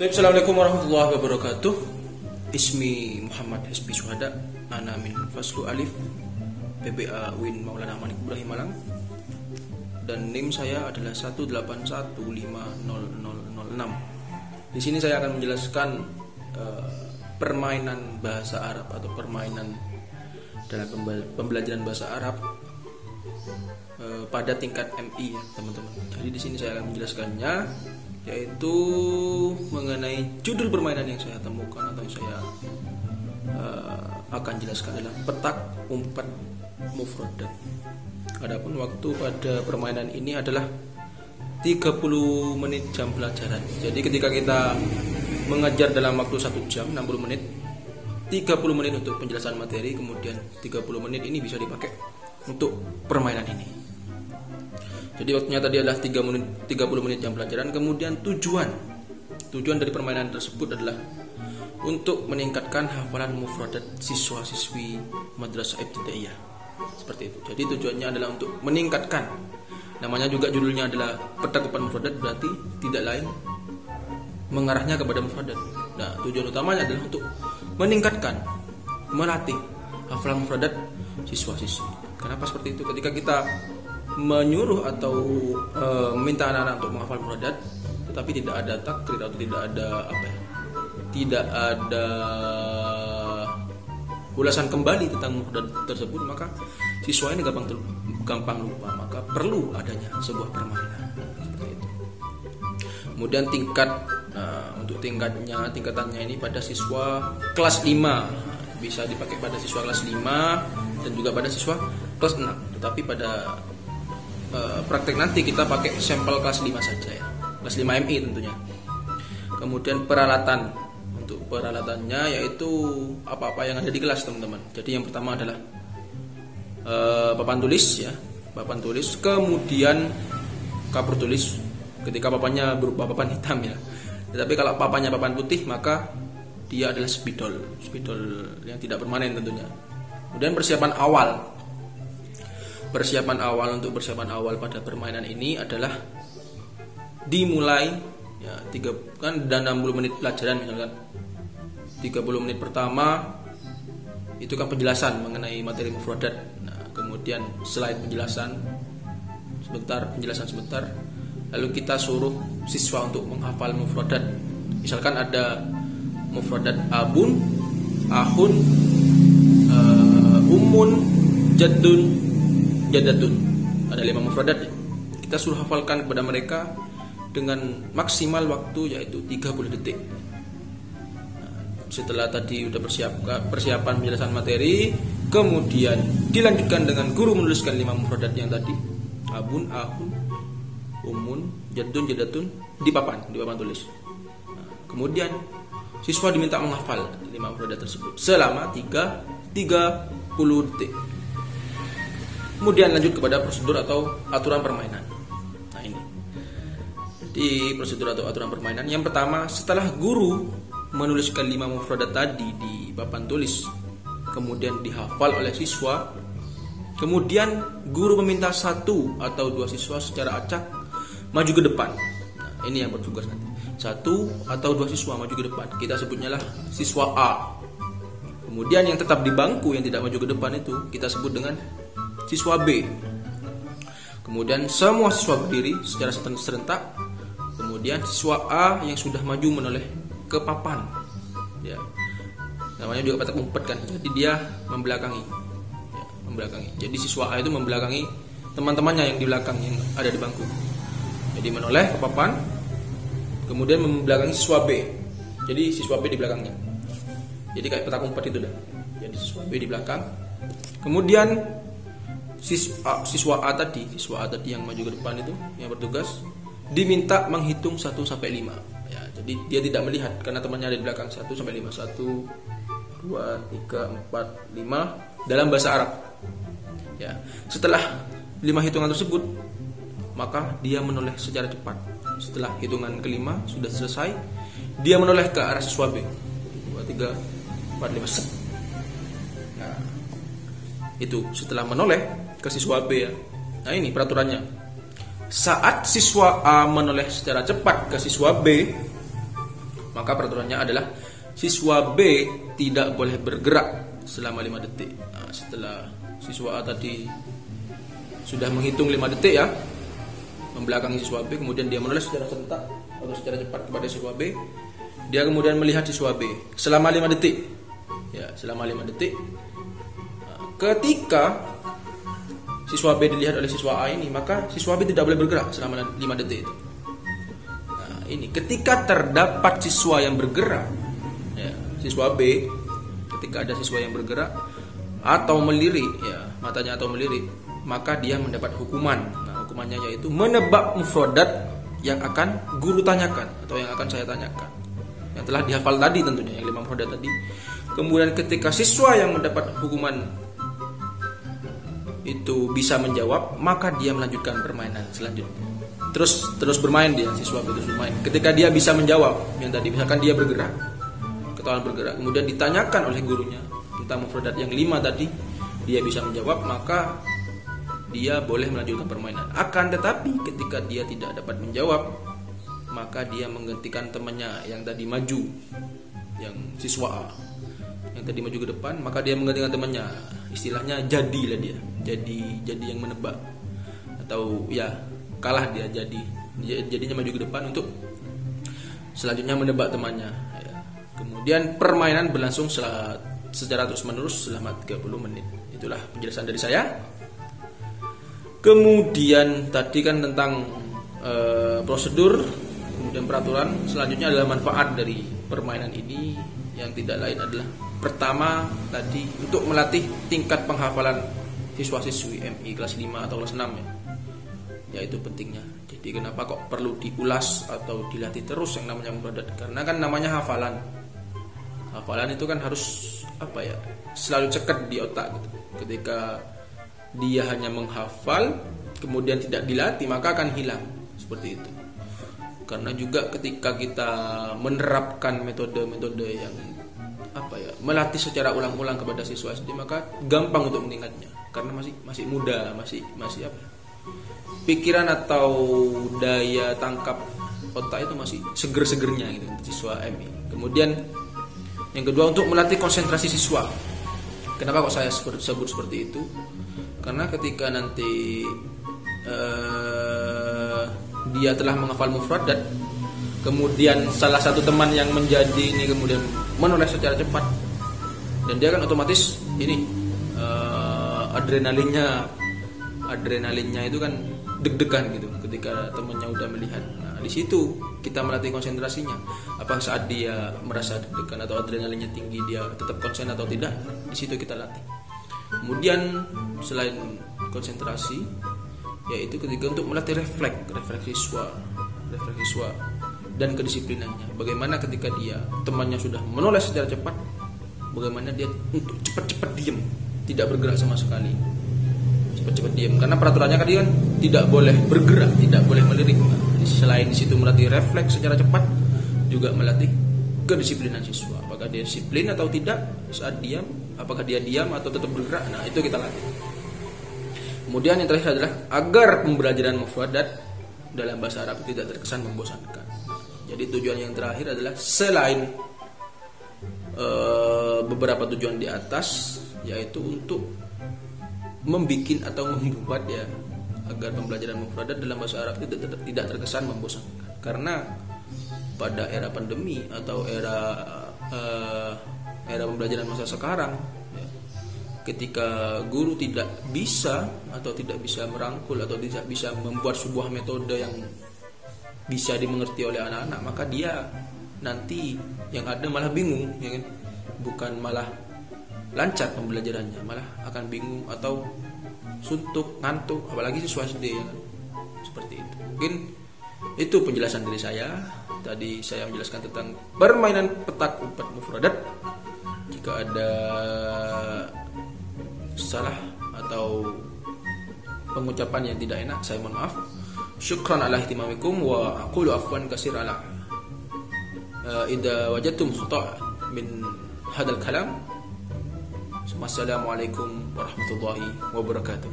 Assalamualaikum warahmatullahi wabarakatuh. Ismi Muhammad Hasbi Suhada, ana min Faslu Alif PBA Win Maulana Manik Ibrahim Malang, dan NIM saya adalah 1815006. Di sini saya akan menjelaskan permainan bahasa Arab atau permainan dalam pembelajaran bahasa Arab pada tingkat MI, ya, teman-teman. Jadi di sini saya akan menjelaskannya, yaitu mengenai judul permainan yang saya temukan atau yang saya akan jelaskan adalah petak umpat mufradat. Adapun waktu pada permainan ini adalah 30 menit jam pelajaran. Jadi ketika kita mengajar dalam waktu 1 jam 60 menit, 30 menit untuk penjelasan materi, kemudian 30 menit ini bisa dipakai untuk permainan ini. Jadi waktunya tadi adalah 30 menit jam pelajaran. Kemudian tujuan dari permainan tersebut adalah untuk meningkatkan hafalan mufradat siswa-siswi madrasah ibtidaiyah. Seperti itu. Jadi tujuannya adalah untuk meningkatkan. Namanya juga judulnya adalah petak umpat mufradat, berarti tidak lain mengarahnya kepada mufradat. Nah, tujuan utamanya adalah untuk meningkatkan, melatih hafalan mufradat siswa-siswi. Kenapa seperti itu? Ketika kita menyuruh atau meminta anak-anak untuk menghafal mufradat, tetapi tidak ada takrir atau tidak ada ulasan kembali tentang mufradat tersebut, maka siswa ini gampang lupa. Maka perlu adanya sebuah permainan seperti itu. Kemudian untuk tingkatannya ini pada siswa kelas 5, bisa dipakai pada siswa kelas 5 dan juga pada siswa kelas 6. Tetapi pada praktek nanti kita pakai sampel kelas 5 saja, ya. Kelas 5 MI tentunya. Kemudian peralatan. Untuk peralatannya yaitu apa-apa yang ada di kelas, teman-teman. Jadi yang pertama adalah papan tulis, ya. Papan tulis, kemudian kapur tulis. Ketika papannya berupa papan hitam, ya. Tetapi kalau papannya papan putih, maka dia adalah spidol yang tidak permanen tentunya. Kemudian persiapan awal untuk persiapan awal pada permainan ini adalah dimulai, ya, 60 menit pelajaran misalkan. 30 menit pertama itu kan penjelasan mengenai materi mufradat. Nah, kemudian selain penjelasan sebentar, lalu kita suruh siswa untuk menghafal mufradat. Misalkan ada mufradat abun, ahun, umun, jaddun, jadatun. Ada 5 mufradat, ya. Kita suruh hafalkan kepada mereka dengan maksimal waktu yaitu 30 detik. Setelah tadi sudah persiapan penjelasan materi, kemudian dilanjutkan dengan guru menuliskan 5 mufradat yang tadi, abun, ahun, umun, jaddun, jadatun, di papan tulis. Kemudian siswa diminta menghafal 5 mufradat tersebut selama 30 detik. Kemudian lanjut kepada prosedur atau aturan permainan. Nah, ini di prosedur atau aturan permainan. Yang pertama, setelah guru menuliskan 5 mufradat tadi di papan tulis, kemudian dihafal oleh siswa, kemudian guru meminta 1 atau 2 siswa secara acak maju ke depan. Nah, ini yang bertugas nanti. 1 atau 2 siswa maju ke depan. Kita sebutnya lah siswa A. Kemudian yang tetap di bangku yang tidak maju ke depan itu kita sebut dengan siswa B. Kemudian semua siswa berdiri secara serentak. Kemudian siswa A yang sudah maju menoleh ke papan, ya. Namanya juga petak umpet kan. Jadi dia membelakangi. Jadi siswa A itu membelakangi teman-temannya yang di belakang yang ada di bangku. Jadi menoleh ke papan, kemudian membelakangi siswa B. Jadi siswa B di belakangnya. Jadi kayak petak umpet itu dah. Jadi siswa B di belakang. Kemudian siswa A tadi yang maju ke depan itu yang bertugas diminta menghitung 1 sampai 5. Ya, jadi dia tidak melihat karena temannya ada di belakang. 1 sampai 5. 1 2 3 4 5 dalam bahasa Arab. Ya, setelah 5 hitungan tersebut, maka dia menoleh secara cepat. Setelah hitungan kelima sudah selesai, dia menoleh ke arah siswa B. 2 3 4 5. Nah, itu setelah menoleh ke siswa B, ya. Nah, ini peraturannya. Saat siswa A menoleh secara cepat ke siswa B, Maka peraturannya adalah siswa B tidak boleh bergerak selama 5 detik. Nah, setelah siswa A tadi sudah menghitung 5 detik ya, membelakangi siswa B, kemudian dia menulis secara serentak atau secara cepat kepada siswa B. Dia kemudian melihat siswa B selama 5 detik. Ya, selama 5 detik. Nah, ketika siswa B dilihat oleh siswa A ini, maka siswa B tidak boleh bergerak selama 5 detik itu. Nah, ini ketika terdapat siswa yang bergerak, ya, siswa B, ketika ada siswa yang bergerak atau melirik, ya, matanya atau melirik, maka dia mendapat hukuman. Nah, hukumannya yaitu menebak mufradat yang akan guru tanyakan atau yang akan saya tanyakan, yang telah dihafal tadi tentunya, yang 5 mufradat tadi. Kemudian ketika siswa yang mendapat hukuman itu bisa menjawab, maka dia melanjutkan permainan selanjutnya. Terus bermain dia, siswa terus bermain. Ketika dia bisa menjawab yang tadi, misalkan dia bergerak, ketahuan bergerak, kemudian ditanyakan oleh gurunya tentang mufradat yang 5 tadi, dia bisa menjawab, maka dia boleh melanjutkan permainan. Akan tetapi ketika dia tidak dapat menjawab, maka dia menggantikan temannya yang tadi maju, yang siswa A yang tadi maju ke depan, maka dia menggantikan temannya. Istilahnya jadilah dia, jadi yang menebak, atau ya kalah dia, jadinya maju ke depan untuk selanjutnya menebak temannya ya. Kemudian permainan berlangsung secara terus menerus selama 30 menit. Itulah penjelasan dari saya. Kemudian tadi kan tentang prosedur, kemudian peraturan. Selanjutnya adalah manfaat dari permainan ini, yang tidak lain adalah pertama tadi untuk melatih tingkat penghafalan siswa-siswi MI kelas 5 atau kelas 6 ya. Yaitu pentingnya. Jadi kenapa kok perlu diulas atau dilatih terus yang namanya mufradat? Karena kan namanya hafalan. Hafalan itu kan harus selalu ceket di otak gitu. Ketika dia hanya menghafal kemudian tidak dilatih, maka akan hilang seperti itu. Karena juga ketika kita menerapkan metode-metode yang melatih secara ulang-ulang kepada siswa SD, maka gampang untuk mengingatnya karena masih muda, masih pikiran atau daya tangkap otak itu masih seger-segernya gitu siswa MI. Kemudian yang kedua, untuk melatih konsentrasi siswa. Kenapa kok saya sebut seperti itu? Karena ketika nanti dia telah menghafal mufradat, kemudian salah satu teman yang menjadi ini kemudian menulis secara cepat, dan dia kan otomatis ini adrenalinnya itu kan deg-degan gitu ketika temannya udah melihat. Nah, di situ kita melatih konsentrasinya. Apakah saat dia merasa deg-degan atau adrenalinnya tinggi, dia tetap konsen atau tidak? Di situ kita latih. Kemudian selain konsentrasi, yaitu ketika untuk melatih refleks siswa dan kedisiplinannya. Bagaimana ketika temannya sudah menulis secara cepat, bagaimana dia untuk cepat-cepat diam, tidak bergerak sama sekali, cepat-cepat diam. Karena peraturannya kan tidak boleh bergerak, tidak boleh melirik. Selain di situ melatih refleks secara cepat, juga melatih kedisiplinan siswa. Apakah dia disiplin atau tidak saat diam, apakah dia diam atau tetap bergerak. Nah, itu kita latih. Kemudian yang terakhir adalah agar pembelajaran mufradat dalam bahasa Arab tidak terkesan membosankan. Jadi tujuan yang terakhir adalah selain beberapa tujuan di atas, yaitu untuk membuat atau membuat ya agar pembelajaran mufradat dalam bahasa Arab tidak terkesan membosankan. Karena pada era pandemi atau era pembelajaran masa sekarang, ya, ketika guru tidak bisa merangkul atau tidak bisa membuat sebuah metode yang bisa dimengerti oleh anak-anak, maka dia nanti yang ada malah bingung, ya kan? Bukan malah lancar pembelajarannya, malah akan bingung atau suntuk, ngantuk, apalagi siswa SD ya kan? Seperti itu. Mungkin itu penjelasan dari saya. Tadi saya menjelaskan tentang permainan petak umpet mufradat. Jika ada salah atau pengucapan yang tidak enak, saya mohon maaf. Syukran ala ihtimamikum wa aqulu afwan katsir ala idza wajadtum khata' min hadzal kalam. Wassalamualaikum warahmatullahi wabarakatuh.